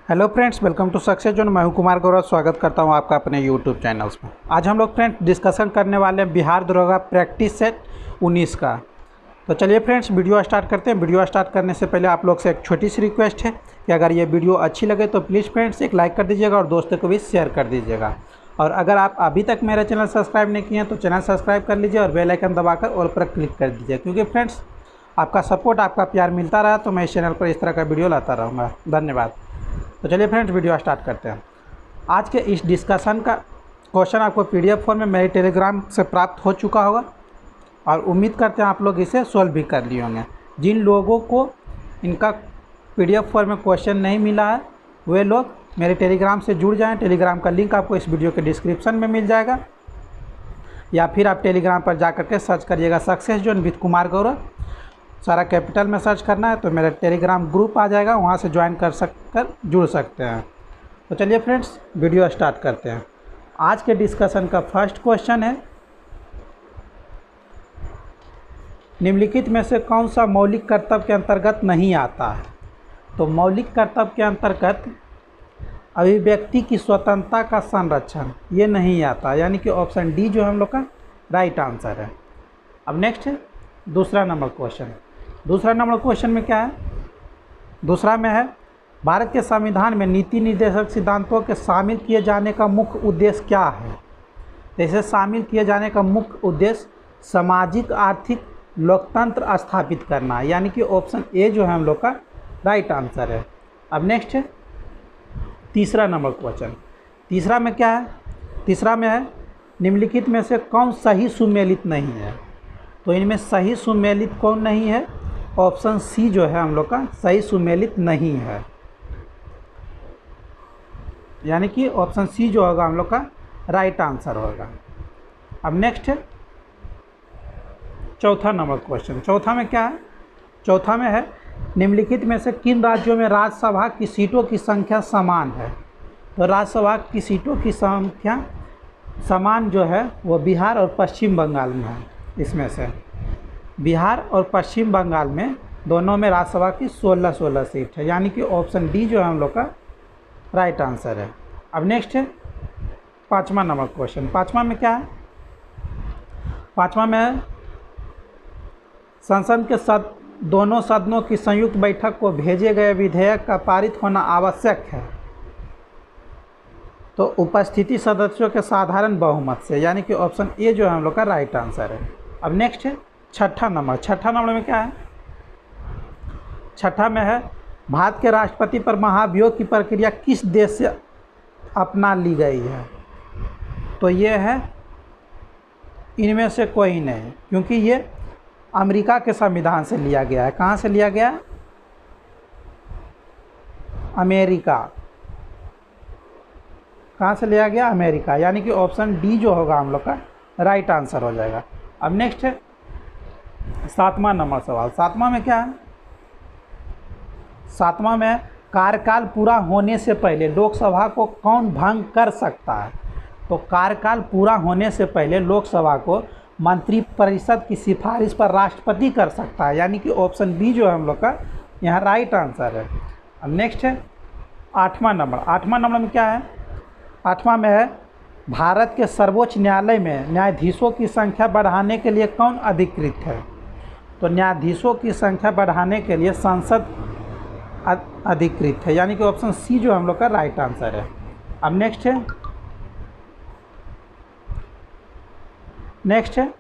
Hello friends, welcome to success zone. मैं हूं कुमार गौरव। स्वागत करता हूं आपका अपने यूट्यूब चैनल्स में। आज हम लोग फ्रेंड्स डिस्कशन करने वाले हैं बिहार दरोगा प्रैक्टिस सेट 19 का। तो चलिए फ्रेंड्स वीडियो स्टार्ट करते हैं। वीडियो स्टार्ट करने से पहले आप लोग से एक छोटी सी रिक्वेस्ट है कि अगर ये वीडियो अच्छी लगे तो प्लीज़ फ्रेंड्स एक लाइक कर दीजिएगा और दोस्तों को भी शेयर कर दीजिएगा। और अगर आप अभी तक मेरा चैनल सब्सक्राइब नहीं किए हैं तो चैनल सब्सक्राइब कर लीजिए और बेल आइकन दबाकर ऑल पर क्लिक कर दीजिए, क्योंकि फ्रेंड्स आपका सपोर्ट, आपका प्यार मिलता रहा तो मैं इस चैनल पर इस तरह का वीडियो लाता रहूँगा। धन्यवाद। तो चलिए फ्रेंड्स वीडियो स्टार्ट करते हैं। आज के इस डिस्कशन का क्वेश्चन आपको पीडीएफ फॉर्म में मेरे टेलीग्राम से प्राप्त हो चुका होगा और उम्मीद करते हैं आप लोग इसे सॉल्व भी कर लिए होंगे। जिन लोगों को इनका पीडीएफ फॉर्म में क्वेश्चन नहीं मिला है वे लोग मेरे टेलीग्राम से जुड़ जाएं। टेलीग्राम का लिंक आपको इस वीडियो के डिस्क्रिप्शन में मिल जाएगा, या फिर आप टेलीग्राम पर जा करके सर्च करिएगा success zone with Kumar Gaurav. सारा कैपिटल में सर्च करना है तो मेरा टेलीग्राम ग्रुप आ जाएगा, वहाँ से ज्वाइन कर जुड़ सकते हैं। तो चलिए फ्रेंड्स वीडियो स्टार्ट करते हैं। आज के डिस्कशन का फर्स्ट क्वेश्चन है, निम्नलिखित में से कौन सा मौलिक कर्तव्य के अंतर्गत नहीं आता है? तो मौलिक कर्तव्य के अंतर्गत अभिव्यक्ति की स्वतंत्रता का संरक्षण ये नहीं आता, यानी कि ऑप्शन डी जो हम लोग का राइट आंसर है। अब नेक्स्ट है दूसरा नंबर क्वेश्चन। दूसरा नंबर क्वेश्चन में क्या है? दूसरा में है, भारत के संविधान में नीति निर्देशक सिद्धांतों के शामिल किए जाने का मुख्य उद्देश्य क्या है? जैसे शामिल किए जाने का मुख्य उद्देश्य सामाजिक आर्थिक लोकतंत्र स्थापित करना, यानी कि ऑप्शन ए जो है हम लोग का राइट आंसर है। अब नेक्स्ट है तीसरा नंबर क्वेश्चन। तीसरा में क्या है? तीसरा में है, निम्नलिखित में से कौन सही सुमेलित नहीं है? तो इनमें सही सुमेलित कौन नहीं है? ऑप्शन सी जो है हम लोग का सही सुमेलित नहीं है, यानी कि ऑप्शन सी जो होगा हम लोग का राइट आंसर होगा। अब नेक्स्ट है चौथा नंबर क्वेश्चन। चौथा में क्या है? चौथा में है, निम्नलिखित में से किन राज्यों में राज्यसभा की सीटों की संख्या समान है? तो राज्यसभा की सीटों की संख्या समान जो है वो बिहार और पश्चिम बंगाल में है। इसमें से बिहार और पश्चिम बंगाल में दोनों में राज्यसभा की 16 सीट है, यानी कि ऑप्शन डी जो है हम लोग का राइट आंसर है। अब नेक्स्ट है पाँचवा नंबर क्वेश्चन। पाँचवा में क्या है? पाँचवा में है, संसद के दोनों सदनों की संयुक्त बैठक को भेजे गए विधेयक का पारित होना आवश्यक है, तो उपस्थिति सदस्यों के साधारण बहुमत से, यानी कि ऑप्शन ए जो है हम लोग का राइट आंसर है। अब नेक्स्ट है छठा नंबर। छठा नंबर में क्या है? छठा में है, भारत के राष्ट्रपति पर महाभियोग की प्रक्रिया किस देश से अपना ली गई है? तो ये है इनमें से कोई नहीं, क्योंकि ये अमेरिका के संविधान से लिया गया है। कहाँ से लिया गया? अमेरिका। कहाँ से लिया गया? अमेरिका, यानी कि ऑप्शन डी जो होगा हम लोग का राइट आंसर हो जाएगा। अब नेक्स्ट है सातवां नंबर सवाल। सातवां में क्या है? सातवां में कार्यकाल पूरा होने से पहले लोकसभा को कौन भंग कर सकता है? तो कार्यकाल पूरा होने से पहले लोकसभा को मंत्रिपरिषद की सिफारिश पर राष्ट्रपति कर सकता है, यानी कि ऑप्शन बी जो है हम लोग का यहाँ राइट आंसर है। अब नेक्स्ट है आठवां नंबर। आठवां नंबर में क्या है? आठवां में है, भारत के सर्वोच्च न्यायालय में न्यायाधीशों की संख्या बढ़ाने के लिए कौन अधिकृत है? तो न्यायाधीशों की संख्या बढ़ाने के लिए संसद अधिकृत है, यानी कि ऑप्शन सी जो हम लोग का राइट आंसर है। अब नेक्स्ट है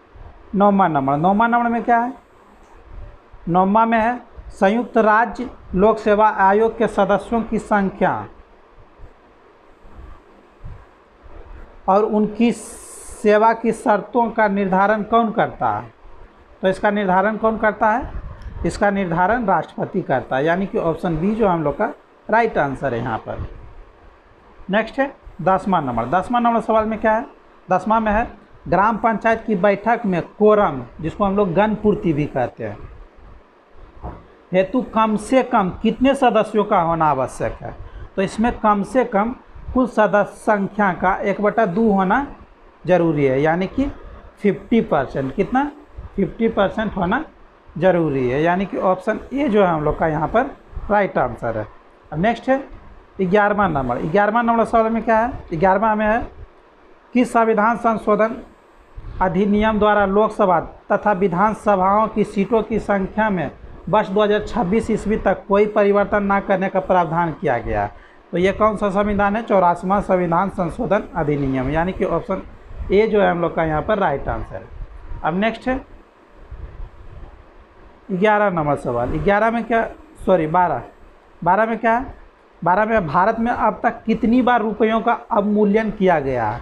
नौवां नंबर। नौवां नंबर में क्या है? नौवां में है, संयुक्त राज्य लोक सेवा आयोग के सदस्यों की संख्या और उनकी सेवा की शर्तों का निर्धारण कौन करता है? तो इसका निर्धारण कौन करता है? इसका निर्धारण राष्ट्रपति करता है, यानी कि ऑप्शन बी जो हम लोग का राइट आंसर है यहाँ पर। नेक्स्ट है 10वां नंबर। 10वां नंबर सवाल में क्या है? 10वां में है, ग्राम पंचायत की बैठक में कोरम, जिसको हम लोग गणपूर्ति भी कहते हैं, हेतु कम से कम कितने सदस्यों का होना आवश्यक है? तो इसमें कम से कम कुल सदस्य संख्या का 1/2 होना जरूरी है, यानी कि 50%। कितना? 50% होना जरूरी है, यानी कि ऑप्शन ए जो है हम लोग का यहाँ पर राइट आंसर है। अब नेक्स्ट है 11वां नंबर सवाल में क्या है, 11वां में है किस संविधान संशोधन अधिनियम द्वारा लोकसभा तथा विधानसभाओं की सीटों की संख्या में वर्ष 2026 ईस्वी तक कोई परिवर्तन न करने का प्रावधान किया गया। तो ये कौन सा संविधान है, 84वां संविधान संशोधन अधिनियम, यानी कि ऑप्शन ए जो है हम लोग का यहाँ पर राइट आंसर है। अब नेक्स्ट है 11 नंबर सवाल। 11 में क्या, सॉरी 12 में क्या है, 12 में भारत में अब तक कितनी बार रुपयों का अवमूल्यन किया गया है।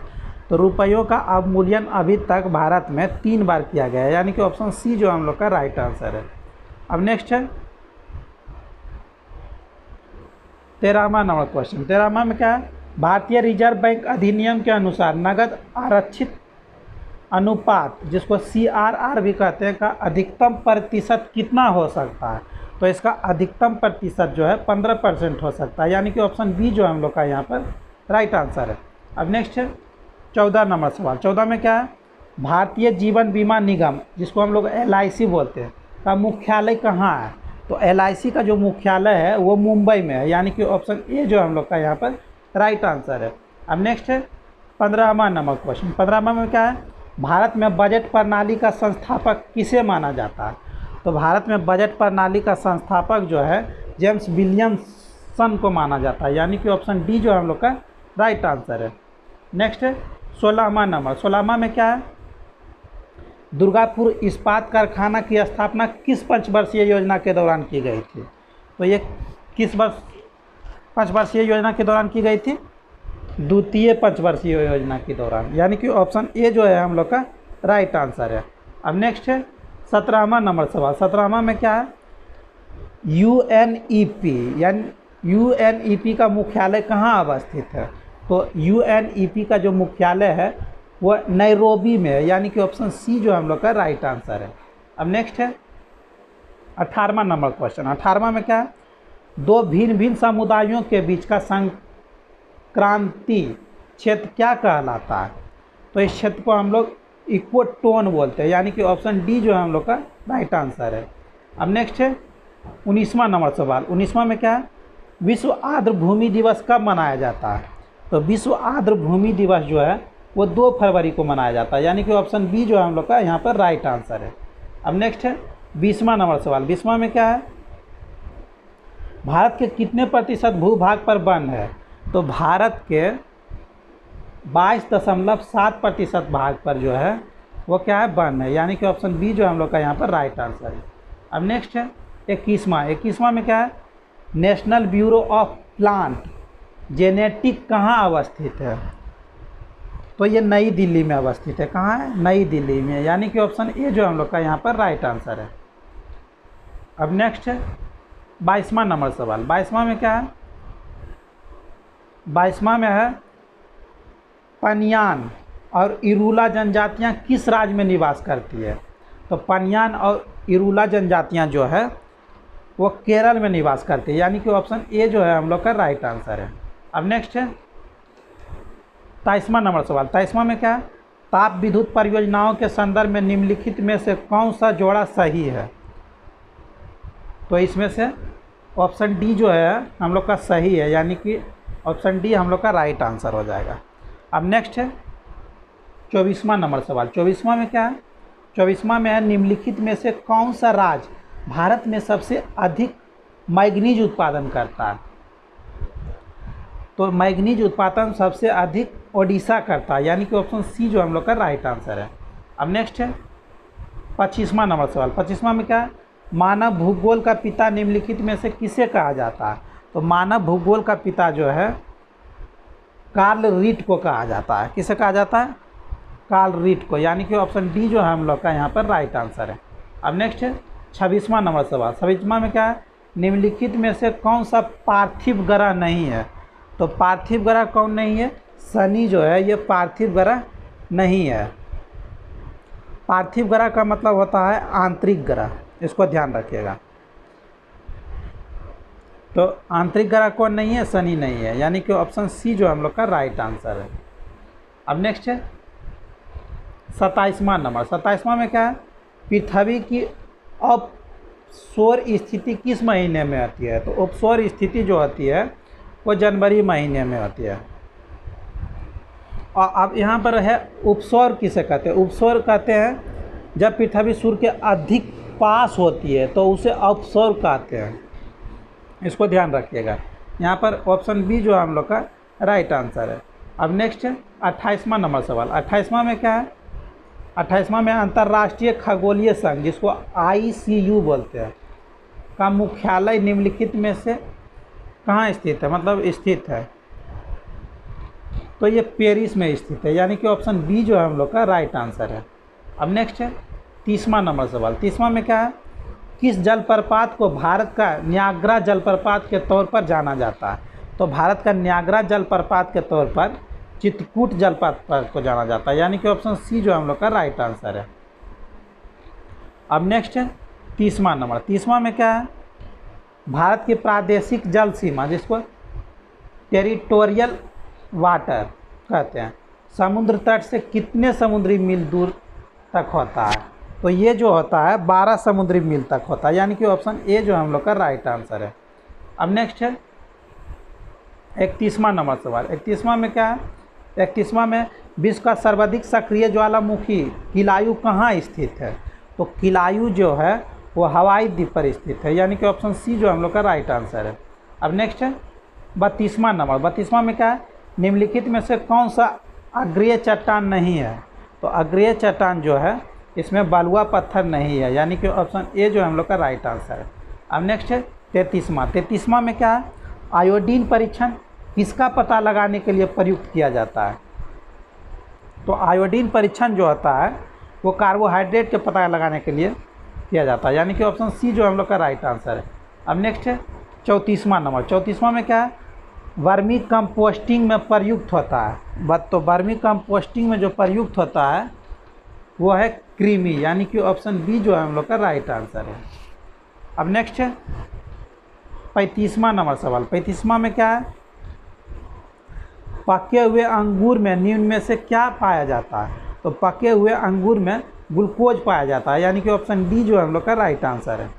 तो रुपयों का अवमूल्यन अभी तक भारत में 3 बार किया गया है, यानी कि ऑप्शन सी जो हम लोग का राइट आंसर है। अब नेक्स्ट है 13वां नंबर क्वेश्चन। 13वां में क्या है, भारतीय रिजर्व बैंक अधिनियम के अनुसार नगद आरक्षित अनुपात, जिसको CRR भी कहते हैं, का अधिकतम प्रतिशत कितना हो सकता है। तो इसका अधिकतम प्रतिशत जो है 15% हो सकता है, यानी कि ऑप्शन बी जो हम लोग का यहाँ पर राइट आंसर है। अब नेक्स्ट है 14 नंबर सवाल। 14 में क्या है, भारतीय जीवन बीमा निगम, जिसको हम लोग LIC बोलते हैं, का मुख्यालय कहाँ है। तो LIC का जो मुख्यालय है वो मुंबई में है, यानी कि ऑप्शन ए जो हम लोग का यहाँ पर राइट आंसर है। अब नेक्स्ट है 15वां नंबर क्वेश्चन। 15वां में क्या है, भारत में बजट प्रणाली का संस्थापक किसे माना जाता है। तो भारत में बजट प्रणाली का संस्थापक जो है जेम्स विलियमसन को माना जाता है, यानी कि ऑप्शन डी जो हम लोग का राइट आंसर है। नेक्स्ट है 16वां नंबर। 16वां में क्या है, दुर्गापुर इस्पात कारखाना की स्थापना किस पंचवर्षीय योजना के दौरान की गई थी। तो ये किस पंचवर्षीय योजना के दौरान की गई थी, द्वितीय पंचवर्षीय योजना के दौरान, यानी कि ऑप्शन ए जो है हम लोग का राइट आंसर है। अब नेक्स्ट है 17वां नंबर सवाल। 17वां में क्या है, UNEP, यानी UNEP का मुख्यालय कहाँ अवस्थित है। तो UNEP का जो मुख्यालय है वो नैरोबी में है, यानी कि ऑप्शन सी जो हम लोग का राइट आंसर है। अब नेक्स्ट है 18वां नंबर क्वेश्चन। 18वां में क्या है, दो भिन्न भिन्न समुदायों के बीच का संक्रांति क्षेत्र क्या कहलाता है। तो इस क्षेत्र को हम लोग इक्वोटोन बोलते हैं, यानी कि ऑप्शन डी जो है हम लोग का राइट आंसर है। अब नेक्स्ट है 19वां नंबर सवाल। 19वां में क्या है, विश्व आर्द्र भूमि दिवस कब मनाया जाता है। तो विश्व आर्द्र भूमि दिवस जो है वो 2 फरवरी को मनाया जाता है, यानी कि ऑप्शन बी जो है हम लोग का यहाँ पर राइट आंसर है। अब नेक्स्ट है 20वां नंबर सवाल। 20वां में क्या है, भारत के कितने प्रतिशत भूभाग पर वन है। तो भारत के 22.7% भाग पर जो है वो क्या है, वन है, यानी कि ऑप्शन बी जो हम लोग का यहाँ पर राइट आंसर है। अब नेक्स्ट है 21वां में क्या है, national bureau of plant genetic कहाँ अवस्थित है। तो ये नई दिल्ली में अवस्थित है। कहाँ है, नई दिल्ली में, यानी कि ऑप्शन ए जो हम लोग का यहाँ पर राइट आंसर है। अब नेक्स्ट है 22वां नंबर सवाल। 22वां में क्या है, 22वां में है पनियान और इरूला जनजातियाँ किस राज्य में निवास करती है। तो पनियान और इरूला जनजातियाँ जो है वो केरल में निवास करती है, यानी कि ऑप्शन ए जो है हम लोग का राइट आंसर है। अब नेक्स्ट है 23वां नंबर सवाल। 23वां में क्या है, ताप विद्युत परियोजनाओं के संदर्भ में निम्नलिखित में से कौन सा जोड़ा सही है। तो इसमें से ऑप्शन डी जो है हम लोग का सही है, यानी कि ऑप्शन डी हम लोग का राइट आंसर हो जाएगा। अब नेक्स्ट है 24वां नंबर सवाल। 24वां में क्या है, 24वां में है निम्नलिखित में से कौन सा राज्य भारत में सबसे अधिक मैग्नीज उत्पादन करता है। तो मैग्नीज उत्पादन सबसे अधिक ओडिशा करता है, यानी कि ऑप्शन सी जो हम लोग का राइट आंसर है। अब नेक्स्ट है 25वां नंबर सवाल। 25वां में क्या है, मानव भूगोल का पिता निम्नलिखित में से किसे कहा जाता है। तो मानव भूगोल का पिता जो है कार्ल रीट को कहा जाता है। किसे कहा जाता है, कार्ल रीट को, यानी कि ऑप्शन डी जो है हम लोग का यहाँ पर राइट आंसर है। अब नेक्स्ट है 26वां नंबर सवाल। 26वां में क्या है, निम्नलिखित में से कौन सा पार्थिव ग्रह नहीं है। तो पार्थिव ग्रह कौन नहीं है, शनि जो है ये पार्थिव ग्रह नहीं है। पार्थिव ग्रह का मतलब होता है आंतरिक ग्रह, इसको ध्यान रखिएगा। तो आंतरिक ग्रह कौन नहीं है, शनि नहीं है, यानी कि ऑप्शन सी जो हम लोग का राइट आंसर है। अब नेक्स्ट है 27वां नंबर। 27वां में क्या है, पृथ्वी की अपसौर स्थिति किस महीने में आती है। तो अपसौर स्थिति जो होती है वो जनवरी महीने में होती है। और अब यहाँ पर है उपसौर किसे कहते हैं? उपसौर कहते हैं जब पृथ्वी सूर्य के अधिक पास होती है तो उसे उपसौर कहते हैं। इसको ध्यान रखिएगा। यहाँ पर ऑप्शन बी जो है हम लोग का राइट आंसर है। अब नेक्स्ट है 28वां नंबर सवाल। 28वां में क्या है? 28वां में अंतर्राष्ट्रीय खगोलीय संघ, जिसको ICU बोलते हैं, का मुख्यालय निम्नलिखित में से कहाँ स्थित है? मतलब स्थित है तो ये पेरिस में स्थित है, यानी कि ऑप्शन बी जो है हम लोग का राइट आंसर है। अब नेक्स्ट है 30वां नंबर सवाल। 30वां में क्या है? किस जलप्रपात को भारत का न्याग्रा जलप्रपात के तौर पर जाना जाता है? तो भारत का न्याग्रा जलप्रपात के तौर पर चित्रकूट जलप्रपात को जाना जाता है, यानी कि ऑप्शन सी जो हम लोग का राइट आंसर है। अब नेक्स्ट है 30वां नंबर। 30वां में क्या है? भारत की प्रादेशिक जल सीमा, जिसको टेरिटोरियल वाटर कहते हैं, समुद्र तट से कितने समुद्री मील दूर तक होता है? तो ये जो होता है 12 समुद्री मील तक होता है, यानी कि ऑप्शन ए जो हम लोग का राइट आंसर है। अब नेक्स्ट है 31वां नंबर सवाल। 31वां में क्या है? 31वां में विश्व का सर्वाधिक सक्रिय ज्वालामुखी किलायु कहाँ स्थित है? तो किलायु जो है वो हवाई द्वीप पर स्थित है, यानी कि ऑप्शन सी जो हम लोग का राइट आंसर है। अब नेक्स्ट है 32वां नंबर। 32वां में क्या है? निम्नलिखित में से कौन सा अग्रीय चट्टान नहीं है? तो अग्रीय चट्टान जो है इसमें बालुआ पत्थर नहीं है, यानी कि ऑप्शन ए जो हम लोग का राइट आंसर है। अब नेक्स्ट है 33वां। 33वां में क्या है? आयोडीन परीक्षण किसका पता लगाने के लिए प्रयुक्त किया जाता है? तो आयोडीन परीक्षण जो होता है वो कार्बोहाइड्रेट के पता लगाने के लिए किया जाता है, यानी कि ऑप्शन सी जो हम लोग का राइट आंसर है। अब नेक्स्ट है 34वां नंबर। 34वां में क्या है? वर्मी कंपोस्टिंग में प्रयुक्त होता है। तो वर्मी कंपोस्टिंग में जो प्रयुक्त होता है वो है कृमि, यानी कि ऑप्शन बी जो है हम लोग का राइट आंसर है। अब नेक्स्ट है 35वां नंबर सवाल। 35वां में क्या है? पके हुए अंगूर में निम्न में से क्या पाया जाता है? तो पके हुए अंगूर में ग्लूकोज पाया जाता है, यानी कि ऑप्शन डी जो है हम लोग का राइट आंसर है।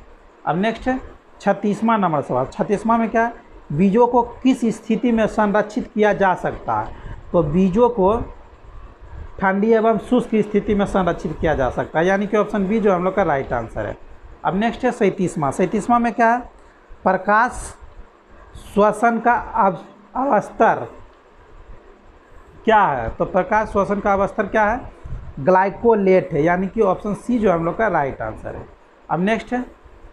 अब नेक्स्ट है 36वां नंबर सवाल। 36वां में क्या है? बीजों को किस स्थिति में संरक्षित किया जा सकता है? तो बीजों को ठंडी एवं शुष्क स्थिति में संरक्षित किया जा सकता है, यानी कि ऑप्शन बी जो हम लोग का राइट आंसर है। अब नेक्स्ट है 37वां। 37वां में क्या है? प्रकाश श्वसन का अवस्थर क्या है? तो प्रकाश श्वसन का अवस्थर क्या है? ग्लाइकोलेट है, यानी कि ऑप्शन सी जो हम लोग का राइट आंसर है। अब नेक्स्ट है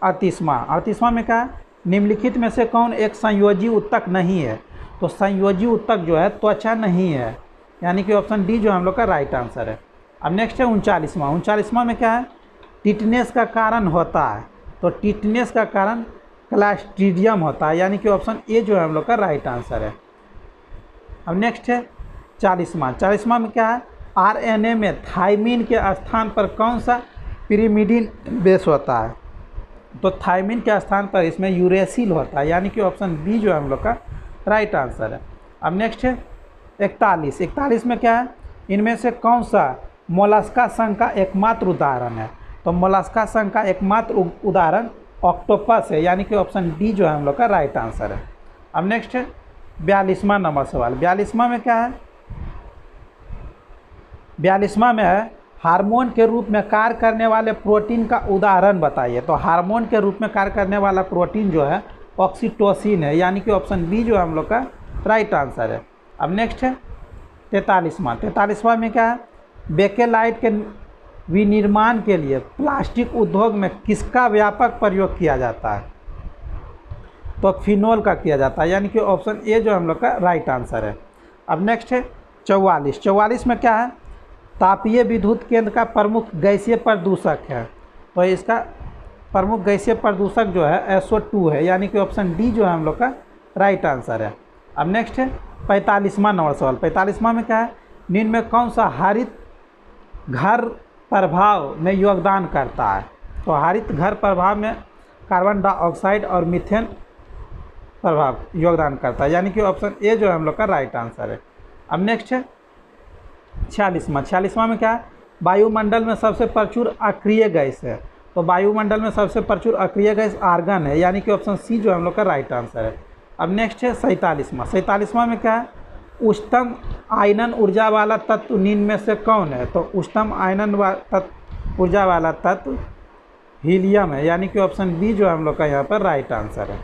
38वां। 38वां में क्या है? निम्नलिखित में से कौन एक संयोजी उत्तक नहीं है? तो संयोजी उत्तक जो है त्वचा नहीं है, यानी कि ऑप्शन डी जो हम लोग का राइट आंसर है। अब नेक्स्ट है 39वां। 39वां में क्या है? टिटनेस का कारण होता है। तो टिटनेस का कारण क्लस्ट्रीडियम होता है, यानी कि ऑप्शन ए जो है हम लोग का राइट आंसर है। अब नेक्स्ट है 40वां। 40वां में क्या है? RNA में थायमिन के स्थान पर कौन सा पिरिमिडिन बेस होता है? तो थायमिन के स्थान पर इसमें यूरेसिल होता है, यानी कि ऑप्शन बी जो है हम लोग का राइट आंसर है। अब नेक्स्ट है 41। 41 में क्या है? इनमें से कौन सा मोलस्का संघ का एकमात्र उदाहरण है? तो मोलस्का संघ का एकमात्र उदाहरण ऑक्टोपस है, यानी कि ऑप्शन डी जो है हम लोग का राइट आंसर है। अब नेक्स्ट है 42वां नंबर सवाल। 42वां में क्या है? 42वां में है हार्मोन के रूप में कार्य करने वाले प्रोटीन का उदाहरण बताइए। तो हार्मोन के रूप में कार्य करने वाला प्रोटीन जो है ऑक्सीटोसिन है, यानी कि ऑप्शन बी जो हम लोग का राइट आंसर है। अब नेक्स्ट है 43वां। 43वां में क्या है? बेकेलाइट के विनिर्माण के लिए प्लास्टिक उद्योग में किसका व्यापक प्रयोग किया जाता है? तो फिनोल का किया जाता है, यानी कि ऑप्शन ए जो हम लोग का राइट आंसर है। अब नेक्स्ट है 44। 44 में क्या है? तापीय विद्युत केंद्र का प्रमुख गैसीय प्रदूषक है। तो इसका प्रमुख गैसीय प्रदूषक जो है SO2 है, यानी कि ऑप्शन डी जो है हम लोग का राइट आंसर है। अब नेक्स्ट है 45वां नंबर सवाल। 45वां में क्या है? निम्न में कौन सा हरित घर प्रभाव में योगदान करता है? तो हरित घर प्रभाव में कार्बन डाइऑक्साइड और मीथेन प्रभाव योगदान करता है, यानी कि ऑप्शन ए जो है हम लोग का राइट आंसर है। अब नेक्स्ट है 46वां। 46वां में क्या है? वायुमंडल में सबसे प्रचुर अक्रिय गैस है। तो वायुमंडल में सबसे प्रचुर अक्रिय गैस आर्गन है, यानी कि ऑप्शन सी जो हम लोग का राइट आंसर है। अब नेक्स्ट है 47वां में क्या है, उच्चतम आयनन ऊर्जा वाला तत्व निम्न में से कौन है। तो उच्चतम आयनन ऊर्जा वाला तत्व हीलियम है, यानी कि ऑप्शन बी जो हम लोग का यहाँ पर राइट आंसर है।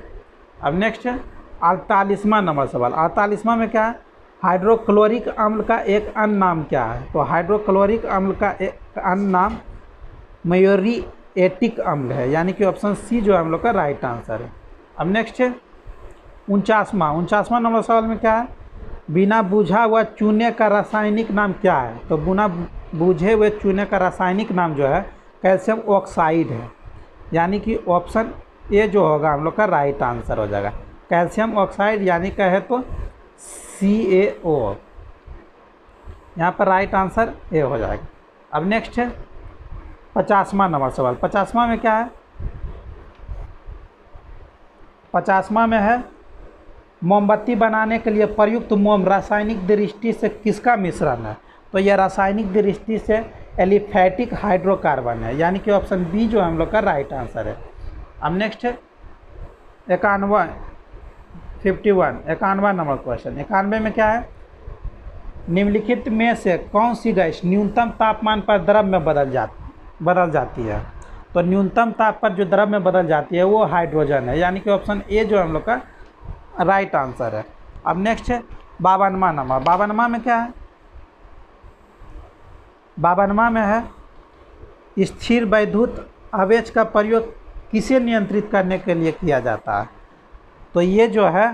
अब नेक्स्ट है 48वां नंबर सवाल। 48वां में क्या है, हाइड्रोक्लोरिक अम्ल का एक अन्य नाम क्या है। तो हाइड्रोक्लोरिक अम्ल का एक अन्य नाम म्यूरिएटिक अम्ल है, यानी कि ऑप्शन सी जो हम लोग का राइट आंसर है। अब नेक्स्ट है 49वां नंबर सवाल में क्या है, बिना बुझा हुआ चूने का रासायनिक नाम क्या है। तो बिना बुझे हुए चूने का रासायनिक नाम जो है कैल्शियम ऑक्साइड है, यानी कि ऑप्शन ए जो होगा हम लोग का राइट आंसर हो जाएगा। कैल्शियम ऑक्साइड यानी कहे तो CaO, यहाँ पर राइट आंसर ए हो जाएगा। अब नेक्स्ट है 50वां नंबर सवाल। 50वां में क्या है, 50वां में है मोमबत्ती बनाने के लिए प्रयुक्त मोम रासायनिक दृष्टि से किसका मिश्रण है। तो यह रासायनिक दृष्टि से एलिफेटिक हाइड्रोकार्बन है, यानी कि ऑप्शन बी जो हम लोग का राइट आंसर है। अब नेक्स्ट है 51वां नंबर क्वेश्चन। 91 में क्या है, निम्नलिखित में से कौन सी गैस न्यूनतम तापमान पर द्रव में बदल जाती है। तो न्यूनतम ताप पर जो द्रव में बदल जाती है वो हाइड्रोजन है, यानी कि ऑप्शन ए जो हम लोग का राइट आंसर है। अब नेक्स्ट है 52वां नंबर। 52वां में क्या है, 52वां में है स्थिर वैद्युत आवेश का प्रयोग किसे नियंत्रित करने के लिए किया जाता है। तो ये जो है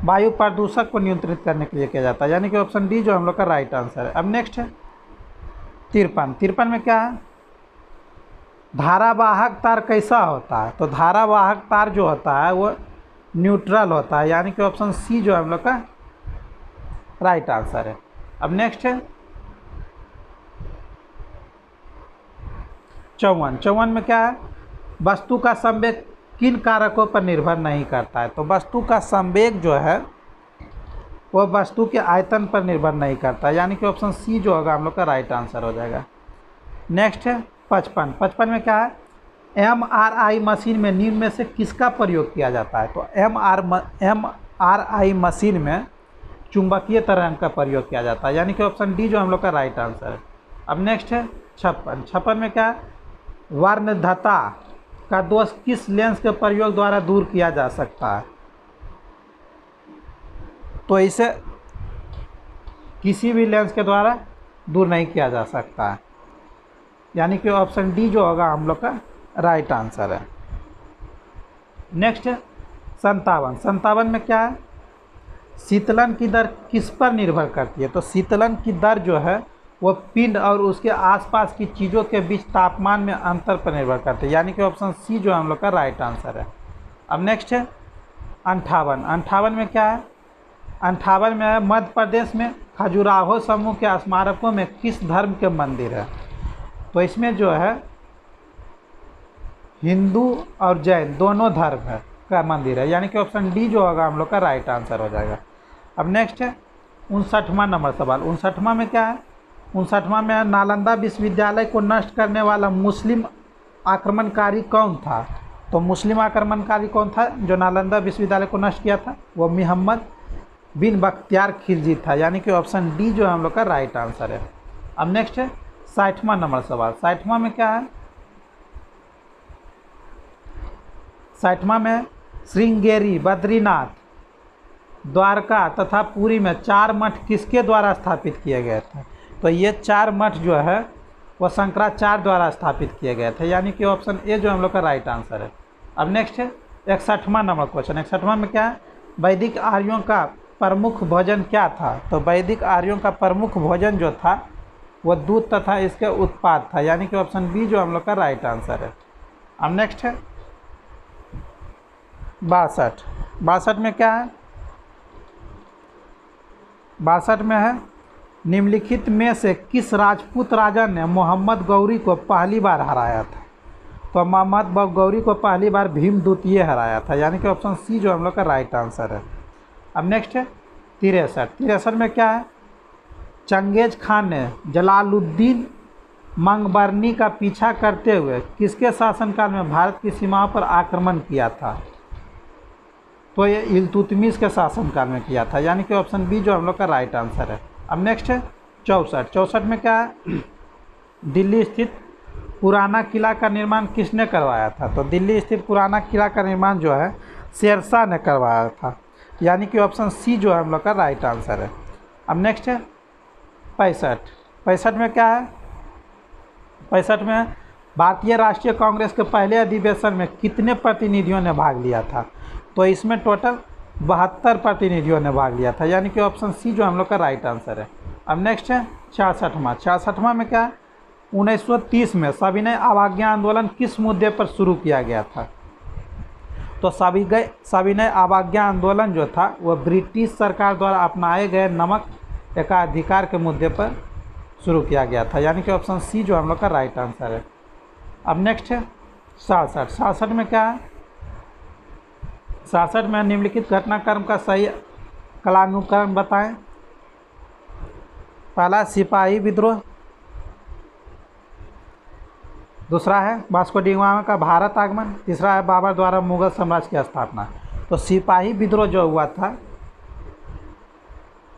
वायु प्रदूषक को नियंत्रित करने के लिए किया जाता है, यानी कि ऑप्शन डी जो हम लोग का राइट आंसर है। अब नेक्स्ट है 53 में क्या है, धारावाहक तार कैसा होता है। तो धारावाहक तार जो होता है वो न्यूट्रल होता है, यानी कि ऑप्शन सी जो हम लोग का राइट आंसर है। अब नेक्स्ट है 54 में क्या है, वस्तु का संवेग किन कारकों पर निर्भर नहीं करता है। तो वस्तु का संवेग जो है वो वस्तु के आयतन पर निर्भर नहीं करता, यानी कि ऑप्शन सी जो होगा हम लोग का राइट आंसर हो जाएगा। नेक्स्ट है 55 में क्या है, MRI मशीन में निम्न में से किसका प्रयोग किया जाता है। तो MRI मशीन में चुंबकीय तरंग का प्रयोग किया जाता है, यानी कि ऑप्शन डी जो हम लोग का राइट आंसर है। अब नेक्स्ट है 56 में क्या है, वर्णधता का दोष किस लेंस के प्रयोग द्वारा दूर किया जा सकता है। तो इसे किसी भी लेंस के द्वारा दूर नहीं किया जा सकता है, यानी कि ऑप्शन डी जो होगा हम लोग का राइट आंसर है। नेक्स्ट है 57 में क्या है, शीतलन की दर किस पर निर्भर करती है। तो शीतलन की दर जो है वो पिंड और उसके आसपास की चीज़ों के बीच तापमान में अंतर पर निर्भर करती है, यानी कि ऑप्शन सी जो हम लोग का राइट आंसर है। अब नेक्स्ट है 58 में क्या है, 58 में है मध्य प्रदेश में खजुराहो समूह के स्मारकों में किस धर्म के मंदिर है। तो इसमें जो है हिंदू और जैन दोनों धर्म है का मंदिर है, यानी कि ऑप्शन डी जो होगा हम लोग का राइट आंसर हो जाएगा। अब नेक्स्ट है 59वां नंबर सवाल। 59वां में क्या है, 59वां में नालंदा विश्वविद्यालय को नष्ट करने वाला मुस्लिम आक्रमणकारी कौन था। तो मुस्लिम आक्रमणकारी कौन था जो नालंदा विश्वविद्यालय को नष्ट किया था, वो मोहम्मद बिन बख्तियार खिलजी था, यानी कि ऑप्शन डी जो हम लोग का राइट आंसर है। अब नेक्स्ट है 60वां नंबर सवाल। 60वां में क्या है, 60वां में श्रृंगेरी, बद्रीनाथ, द्वारका तथा पुरी में 4 मठ किसके द्वारा स्थापित किए गए थे। तो ये 4 मठ जो है वो शंकराचार्य द्वारा स्थापित किए गए थे, यानी कि ऑप्शन ए जो हम लोग का राइट आंसर है। अब नेक्स्ट है 61वां नंबर क्वेश्चन। 61वां में क्या है, वैदिक आर्यों का प्रमुख भोजन क्या था। तो वैदिक आर्यों का प्रमुख भोजन जो था वो दूध तथा इसके उत्पाद था, यानी कि ऑप्शन बी जो हम लोग का राइट आंसर है। अब नेक्स्ट है 62 में क्या है, 62 में है निम्नलिखित में से किस राजपूत राजा ने मोहम्मद गौरी को पहली बार हराया था। तो मोहम्मद गौरी को पहली बार भीम द्वितीय हराया था, यानी कि ऑप्शन सी जो हम लोग का राइट आंसर है। अब नेक्स्ट है 63 में क्या है, चंगेज खान ने जलालुद्दीन मंगबरनी का पीछा करते हुए किसके शासनकाल में भारत की सीमाओं पर आक्रमण किया था। तो ये इल्तुतमिश के शासनकाल में किया था, यानी कि ऑप्शन बी जो हम लोग का राइट आंसर है। अब नेक्स्ट है 64 में क्या है, दिल्ली स्थित पुराना किला का निर्माण किसने करवाया था? तो दिल्ली स्थित पुराना किला का निर्माण जो है शेरशाह ने करवाया था, यानी कि ऑप्शन सी जो है हम लोग का राइट आंसर है। अब नेक्स्ट है 65 में क्या है, 65 में भारतीय राष्ट्रीय कांग्रेस के पहले अधिवेशन में कितने प्रतिनिधियों ने भाग लिया था? तो इसमें टोटल 72 प्रतिनिधियों ने भाग लिया था, यानी कि ऑप्शन सी जो हम लोग का राइट आंसर है। अब नेक्स्ट है 66वां में क्या है, 1930 में सविनय अवज्ञा आंदोलन किस मुद्दे पर शुरू किया गया था? तो सविनय अवज्ञा आंदोलन जो था वह ब्रिटिश सरकार द्वारा अपनाए गए नमक एकाधिकार के मुद्दे पर शुरू किया गया था, यानी कि ऑप्शन सी जो हम लोग का राइट आंसर है। अब नेक्स्ट है 67 में क्या है, 67 में निम्नलिखित घटनाक्रम का सही कालानुक्रम बताएं। पहला सिपाही विद्रोह, दूसरा है वास्को डी गामा का भारत आगमन, तीसरा है बाबर द्वारा मुगल साम्राज्य की स्थापना। तो सिपाही विद्रोह जो हुआ था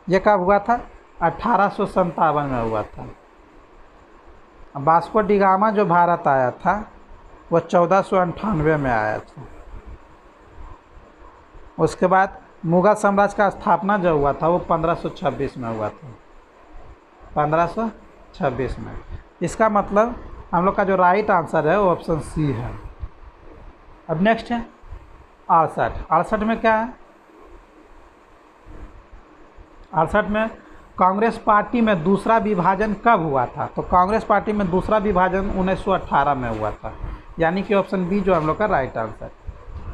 ये कब हुआ था? 1857 में हुआ था। वास्को डी गामा जो भारत आया था वो 1498 में आया था। उसके बाद मुगल साम्राज्य का स्थापना जो हुआ था वो 1526 में हुआ था, 1526 में। इसका मतलब हम लोग का जो राइट आंसर है वो ऑप्शन सी है। अब नेक्स्ट है 68 में क्या है, 68 में कांग्रेस पार्टी में दूसरा विभाजन कब हुआ था? तो कांग्रेस पार्टी में दूसरा विभाजन 1918 में हुआ था, यानी कि ऑप्शन बी जो हम लोग का राइट आंसर।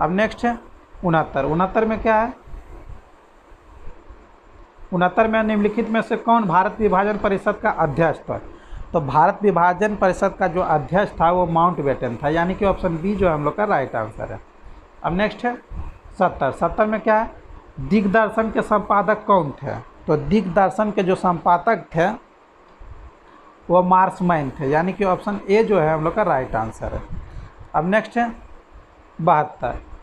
अब नेक्स्ट है 69 में क्या है, 69 में निम्नलिखित में से कौन भारत विभाजन परिषद का अध्यक्ष था? तो भारत विभाजन परिषद का जो अध्यक्ष था वो माउंटबेटन था, यानी कि ऑप्शन बी जो हम लोग का राइट आंसर है। अब नेक्स्ट है 70 में क्या है, दिग्दर्शन के संपादक कौन थे? तो दिग्दर्शन के जो संपादक थे वो मार्समैन थे, यानी कि ऑप्शन ए जो है हम लोग का राइट आंसर है। अब नेक्स्ट है 71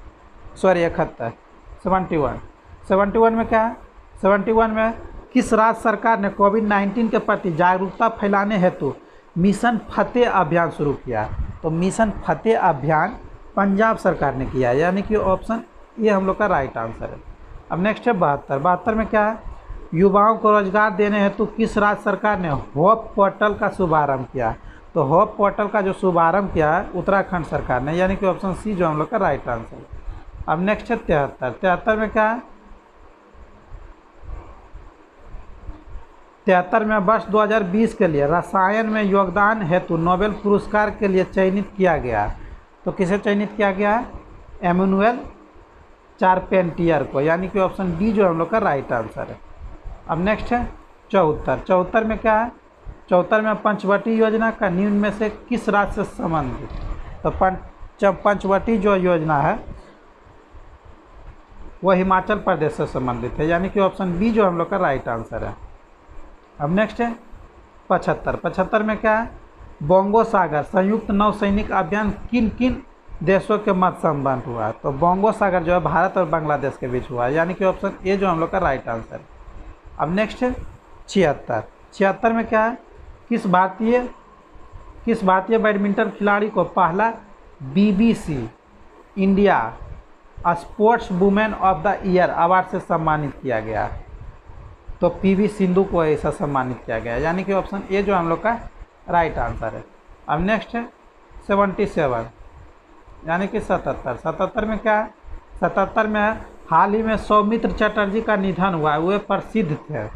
में क्या है, 71 में किस राज्य सरकार ने कोविड-19 के प्रति जागरूकता फैलाने हेतु मिशन फतेह अभियान शुरू किया? तो मिशन फतेह अभियान पंजाब सरकार ने किया, यानी कि ऑप्शन ये हम लोग का राइट आंसर है। अब नेक्स्ट है 72 में क्या है, युवाओं को रोजगार देने हेतु किस राज्य सरकार ने होप पोर्टल का शुभारंभ किया? तो होप पोर्टल का जो शुभारंभ किया है उत्तराखंड सरकार ने, यानी कि ऑप्शन सी जो हम लोग का राइट आंसर है। अब नेक्स्ट है 73 में क्या है, 73 में वर्ष 2020 के लिए रसायन में योगदान हेतु नोबेल पुरस्कार के लिए चयनित किया गया। तो किसे चयनित किया गया है? एमैनुएल चारपेंटियर को, यानी कि ऑप्शन डी जो हम लोग का राइट आंसर है। अब नेक्स्ट है 74 में क्या है, 74 में पंचवटी योजना का निम्न में से किस राज्य से संबंधित? तो पंचवटी जो योजना है वो हिमाचल प्रदेश से संबंधित है, यानी कि ऑप्शन बी जो हम लोग का राइट आंसर है। अब नेक्स्ट है 75 में क्या है, बोंगो सागर संयुक्त नौसैनिक अभियान किन किन देशों के मध्य संबंध हुआ? तो बोंगो सागर जो है भारत और बांग्लादेश के बीच हुआ है, यानी कि ऑप्शन ए जो हम लोग का राइट आंसर है। अब नेक्स्ट है 76 में क्या है, किस भारतीय बैडमिंटन खिलाड़ी को पहला BBC India sports women of the year award से सम्मानित किया गया? तो PV सिंधु को ऐसा सम्मानित किया गया, यानी कि ऑप्शन ए जो हम लोग का राइट आंसर है। अब नेक्स्ट है 77 यानी कि 77 में क्या है, 77 में हाल ही में सौमित्र चटर्जी का निधन हुआ, वे प्रसिद्ध थे,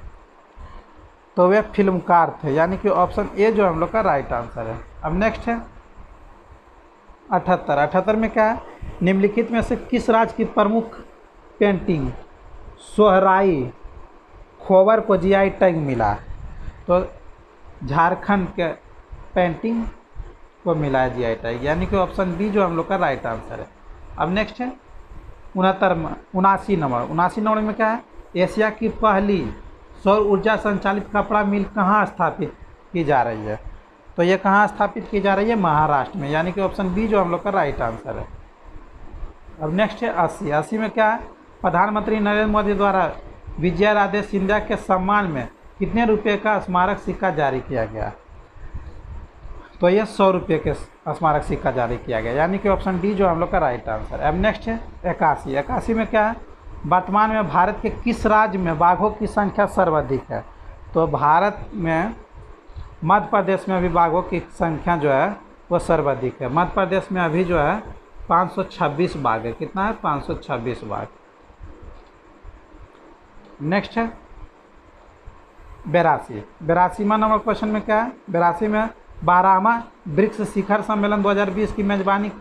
तो वे फिल्मकार थे, यानी कि ऑप्शन ए जो हम लोग का राइट आंसर है। अब नेक्स्ट है 78 में क्या है, निम्नलिखित में से किस राज्य की प्रमुख पेंटिंग सोहराई खोबर को GI टैग मिला? तो झारखंड के पेंटिंग को मिला है GI टैग, यानी कि ऑप्शन बी जो हम लोग का राइट आंसर है। अब नेक्स्ट है 79 नंबर में क्या है, एशिया की पहली सौर ऊर्जा संचालित कपड़ा मिल कहाँ स्थापित की जा रही है? तो ये कहाँ स्थापित की जा रही है? महाराष्ट्र में, यानी कि ऑप्शन बी जो हम लोग का राइट आंसर है। अब नेक्स्ट है 80 में क्या है, प्रधानमंत्री नरेंद्र मोदी द्वारा विजय राजे सिंधिया के सम्मान में कितने रुपए का स्मारक सिक्का जारी किया गया? तो ये 100 रुपये के स्मारक सिक्का जारी किया गया, यानी कि ऑप्शन डी जो हम लोग का राइट आंसर है। अब नेक्स्ट है 81। 81 में क्या है? वर्तमान में भारत के किस राज्य में बाघों की संख्या सर्वाधिक है? तो भारत में मध्य प्रदेश में अभी बाघों की संख्या जो है वो सर्वाधिक है। मध्य प्रदेश में अभी जो है 526 बाघ है। कितना है? 526 बाघ। नेक्स्ट है 82। 82वां नंबर क्वेश्चन में क्या है? 82 में 12वां ब्रिक्स शिखर सम्मेलन 2020 की मेजबानी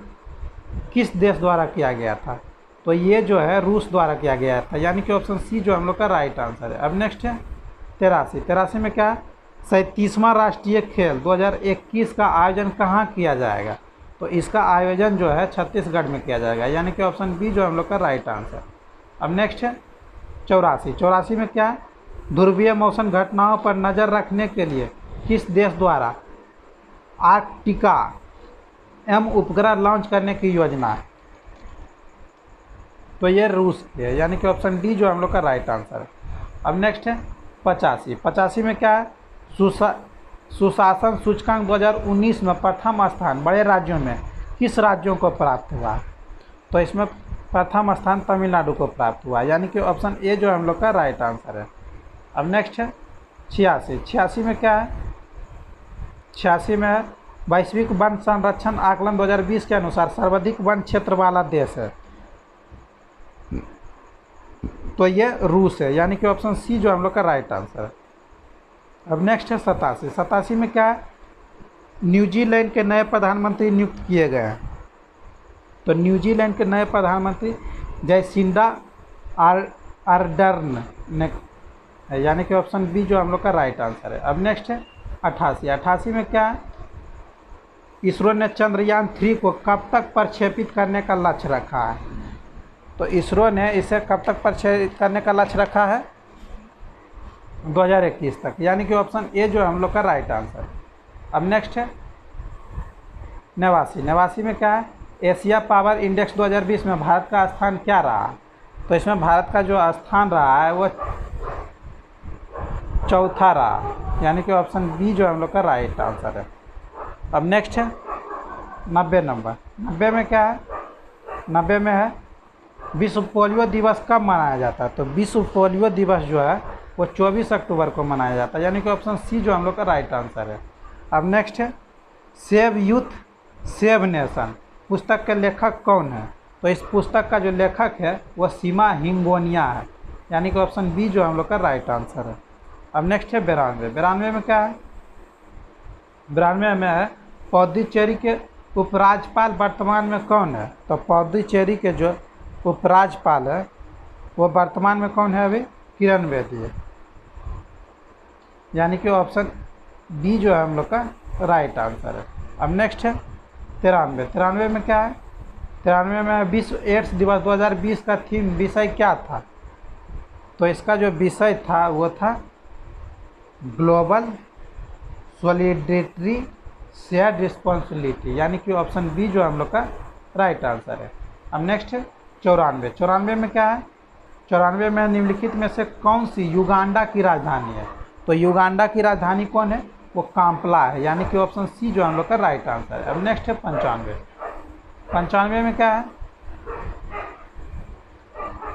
किस देश द्वारा किया गया था? तो ये जो है रूस द्वारा किया गया था, यानी कि ऑप्शन सी जो हम लोग का राइट आंसर है। अब नेक्स्ट है 83। 83 में क्या है? 37वां राष्ट्रीय खेल 2021 का आयोजन कहाँ किया जाएगा? तो इसका आयोजन जो है छत्तीसगढ़ में किया जाएगा, यानी कि ऑप्शन बी जो हम लोग का राइट आंसर। अब नेक्स्ट है 84। 84 में क्या है? ध्रुवीय मौसम घटनाओं पर नज़र रखने के लिए किस देश द्वारा आर्कटिका उपग्रह लॉन्च करने की योजना है? तो ये रूस की है, यानी कि ऑप्शन डी जो हम लोग का राइट आंसर है। अब नेक्स्ट है 85। 85 में क्या है? सुशासन सूचकांक 2019 में प्रथम स्थान बड़े राज्यों में किस राज्यों को प्राप्त हुआ? तो इसमें प्रथम स्थान तमिलनाडु को प्राप्त हुआ, यानी कि ऑप्शन ए जो हम लोग का राइट आंसर है। अब नेक्स्ट है 86। 86 में क्या है? 86 में है वैश्विक वन संरक्षण आकलन 2020 के अनुसार सर्वाधिक वन क्षेत्र वाला देश है। तो ये रूस है, यानी कि ऑप्शन सी जो हम लोग का राइट आंसर है। अब नेक्स्ट है 87। 87 में क्या है? न्यूजीलैंड के नए प्रधानमंत्री नियुक्त किए गए हैं। तो न्यूजीलैंड के नए प्रधानमंत्री जैसिंडा आर्डर्न ने, यानी कि ऑप्शन बी जो हम लोग का राइट आंसर है। अब नेक्स्ट है 88। 88 में क्या है? इसरो ने चंद्रयान 3 को कब तक प्रक्षेपित करने का लक्ष्य रखा है? तो इसरो ने इसे कब तक प्रक्षेपित करने का लक्ष्य रखा है? 2021 तक, यानी कि ऑप्शन ए जो हम लोग का राइट आंसर है। अब नेक्स्ट है 89। 89 में क्या है? एशिया पावर इंडेक्स 2020 में भारत का स्थान क्या रहा? तो इसमें भारत का जो स्थान रहा है वो चौथा रहा, यानी कि ऑप्शन बी जो हम लोग का राइट आंसर है। अब नेक्स्ट है 90 नंबर। 90 में क्या है? 90 में है विश्व पोलियो दिवस कब मनाया जाता है? तो विश्व पोलियो दिवस जो है वो 24 अक्टूबर को मनाया जाता है, यानी कि ऑप्शन सी जो हम लोग का राइट आंसर है। अब नेक्स्ट है सेव यूथ सेव नेशन पुस्तक के लेखक कौन है? तो इस पुस्तक का जो लेखक है वो सीमा हिंगोनिया है, यानी कि ऑप्शन बी जो हम लोग का राइट आंसर है। अब नेक्स्ट है 92। 92 में क्या है? 92 में है पौडुचेरी के उपराज्यपाल वर्तमान में कौन है? तो पौडुचेरी के जो उपराज्यपाल है वो वर्तमान में कौन है? अभी किरण बेदी है, यानी कि ऑप्शन बी जो है हम लोग का राइट आंसर है। अब नेक्स्ट है 93। 93 में क्या है? 93 में विश्व एड्स दिवस 2020 का थीम विषय क्या था? तो इसका जो विषय था वो था ग्लोबल सॉलिडेरिटी शेयर्ड रिस्पॉन्सिबिलिटी, यानी कि ऑप्शन बी जो हम लोग का राइट आंसर है। अब नेक्स्ट है 94। 94 में क्या है? 94 में निम्नलिखित में से कौन सी युगांडा की राजधानी है? तो युगांडा की राजधानी कौन है? वो काम्पला है, यानी कि ऑप्शन सी जो हम लोग का राइट आंसर है। अब नेक्स्ट है 95। 95 में क्या है?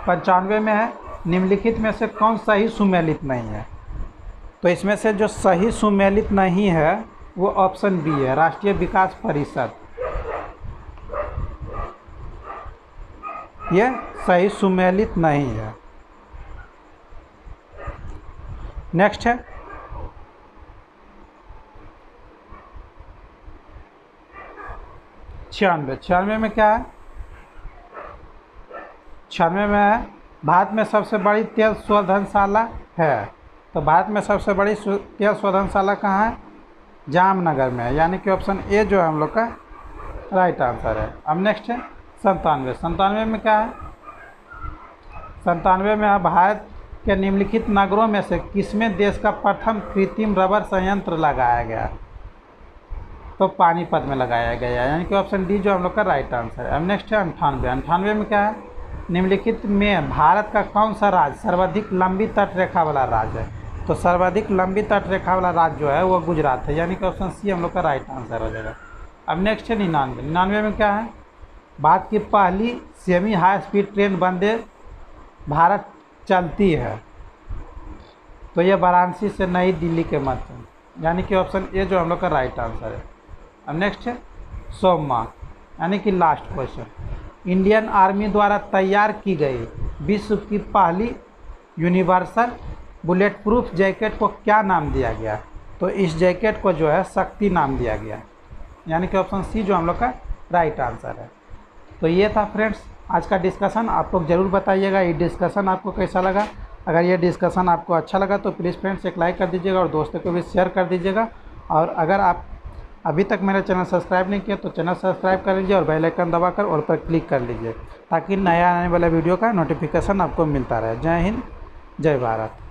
95 में है निम्नलिखित में से कौन सही सुमेलित नहीं है? तो इसमें से जो सही सुमेलित नहीं है वो ऑप्शन बी है राष्ट्रीय विकास परिषद, ये सही सुमेलित नहीं है। नेक्स्ट है 96। 96 में क्या है? 96 में है भारत में सबसे बड़ी तेल शोधनशाला है। तो भारत में सबसे बड़ी तेल शोधनशाला कहाँ है? जामनगर में है, यानी कि ऑप्शन ए जो है हम लोग का राइट आंसर है। अब नेक्स्ट है 97। 97 में क्या है? 97 में भारत के निम्नलिखित नगरों में से किसमें देश का प्रथम कृत्रिम रबर संयंत्र लगाया गया? तो पानीपत में लगाया गया, यानी कि ऑप्शन डी जो हम लोग का राइट आंसर है। अब नेक्स्ट है 98। 98 में क्या है? निम्नलिखित में भारत का कौन सा राज्य सर्वाधिक लंबी तट रेखा वाला राज्य है? तो सर्वाधिक लंबी तट रेखा वाला राज्य जो है वो गुजरात है, यानी कि ऑप्शन सी हम लोग का राइट आंसर हो जाएगा। अब नेक्स्ट है 99। 99 में क्या है? भारत की पहली semi high speed train Vande Bharat चलती है, तो ये वाराणसी से नई दिल्ली के मध्य, यानी कि ऑप्शन ए जो हम लोग का राइट आंसर है। अब नेक्स्ट है सोमा, यानी कि लास्ट क्वेश्चन। इंडियन आर्मी द्वारा तैयार की गई विश्व की पहली यूनिवर्सल बुलेट प्रूफ जैकेट को क्या नाम दिया गया? तो इस जैकेट को जो है शक्ति नाम दिया गया, यानी कि ऑप्शन सी जो हम लोग का राइट आंसर है। तो ये था फ्रेंड्स आज का डिस्कशन। आप लोग ज़रूर बताइएगा ये डिस्कशन आपको कैसा लगा। अगर ये डिस्कशन आपको अच्छा लगा तो प्लीज़ फ्रेंड्स एक लाइक कर दीजिएगा और दोस्तों को भी शेयर कर दीजिएगा। और अगर आप अभी तक मेरा चैनल सब्सक्राइब नहीं किया तो चैनल सब्सक्राइब कर लीजिए और बेल आइकन दबाकर ऑल पर क्लिक कर लीजिए, ताकि नया आने वाला वीडियो का नोटिफिकेशन आपको मिलता रहे। जय हिंद, जय भारत।